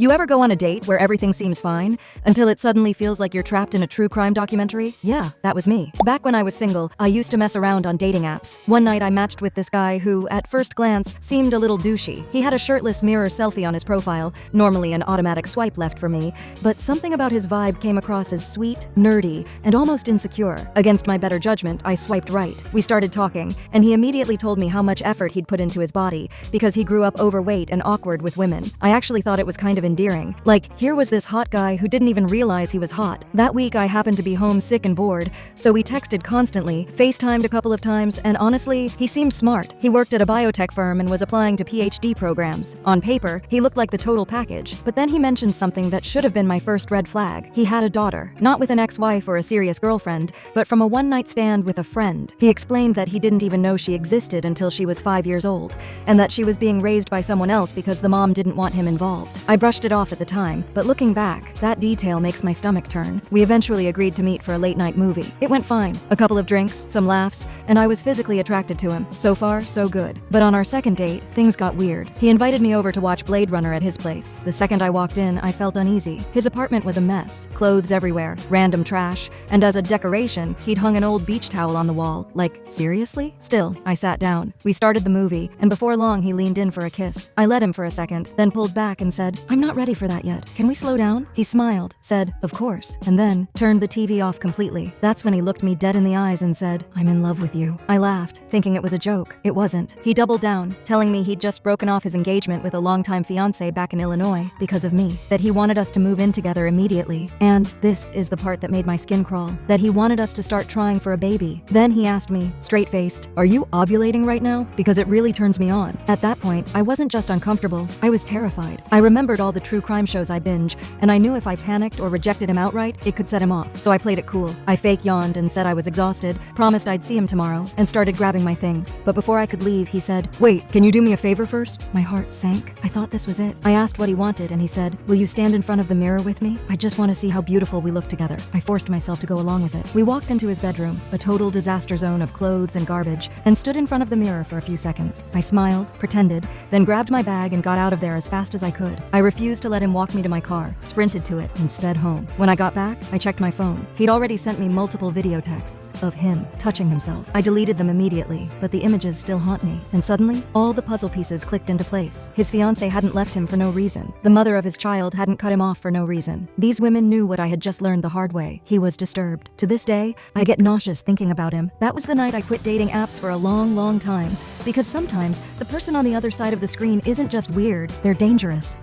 You ever go on a date where everything seems fine until it suddenly feels like you're trapped in a true crime documentary? Yeah, that was me. Back when I was single, I used to mess around on dating apps. One night I matched with this guy who, at first glance, seemed a little douchey. He had a shirtless mirror selfie on his profile, normally an automatic swipe left for me, but something about his vibe came across as sweet, nerdy, and almost insecure. Against my better judgment, I swiped right. We started talking, and he immediately told me how much effort he'd put into his body because he grew up overweight and awkward with women. I actually thought it was kind of endearing. Like, here was this hot guy who didn't even realize he was hot. That week I happened to be home sick and bored, so we texted constantly, FaceTimed a couple of times, and honestly, he seemed smart. He worked at a biotech firm and was applying to PhD programs. On paper, he looked like the total package, but then he mentioned something that should have been my first red flag. He had a daughter, not with an ex-wife or a serious girlfriend, but from a one-night stand with a friend. He explained that he didn't even know she existed until she was 5 years old, and that she was being raised by someone else because the mom didn't want him involved. I brushed it off at the time, but looking back, that detail makes my stomach turn. We eventually agreed to meet for a late-night movie. It went fine. A couple of drinks, some laughs, and I was physically attracted to him. So far, so good. But on our second date, things got weird. He invited me over to watch Blade Runner at his place. The second I walked in, I felt uneasy. His apartment was a mess. Clothes everywhere, random trash, and as a decoration, he'd hung an old beach towel on the wall. Like, seriously? Still, I sat down. We started the movie, and before long he leaned in for a kiss. I let him for a second, then pulled back and said, "I'm not ready for that yet. Can we slow down?" He smiled, said, "Of course," and then turned the TV off completely. That's when he looked me dead in the eyes and said, "I'm in love with you." I laughed, thinking it was a joke. It wasn't. He doubled down, telling me he'd just broken off his engagement with a longtime fiancé back in Illinois because of me, that he wanted us to move in together immediately, and this is the part that made my skin crawl, that he wanted us to start trying for a baby. Then he asked me, straight-faced, "Are you ovulating right now? Because it really turns me on." At that point, I wasn't just uncomfortable, I was terrified. I remembered all the true crime shows I binge, and I knew if I panicked or rejected him outright, it could set him off. So I played it cool. I fake yawned and said I was exhausted, promised I'd see him tomorrow, and started grabbing my things. But before I could leave, he said, "Wait, can you do me a favor first?" My heart sank. I thought this was it. I asked what he wanted, and he said, "Will you stand in front of the mirror with me? I just want to see how beautiful we look together." I forced myself to go along with it. We walked into his bedroom, a total disaster zone of clothes and garbage, and stood in front of the mirror for a few seconds. I smiled, pretended, then grabbed my bag and got out of there as fast as I could. I refused to let him walk me to my car, sprinted to it, and sped home. When I got back, I checked my phone. He'd already sent me multiple video texts of him touching himself. I deleted them immediately, but the images still haunt me. And suddenly, all the puzzle pieces clicked into place. His fiancée hadn't left him for no reason. The mother of his child hadn't cut him off for no reason. These women knew what I had just learned the hard way. He was disturbed. To this day, I get nauseous thinking about him. That was the night I quit dating apps for a long, long time. Because sometimes, the person on the other side of the screen isn't just weird, they're dangerous.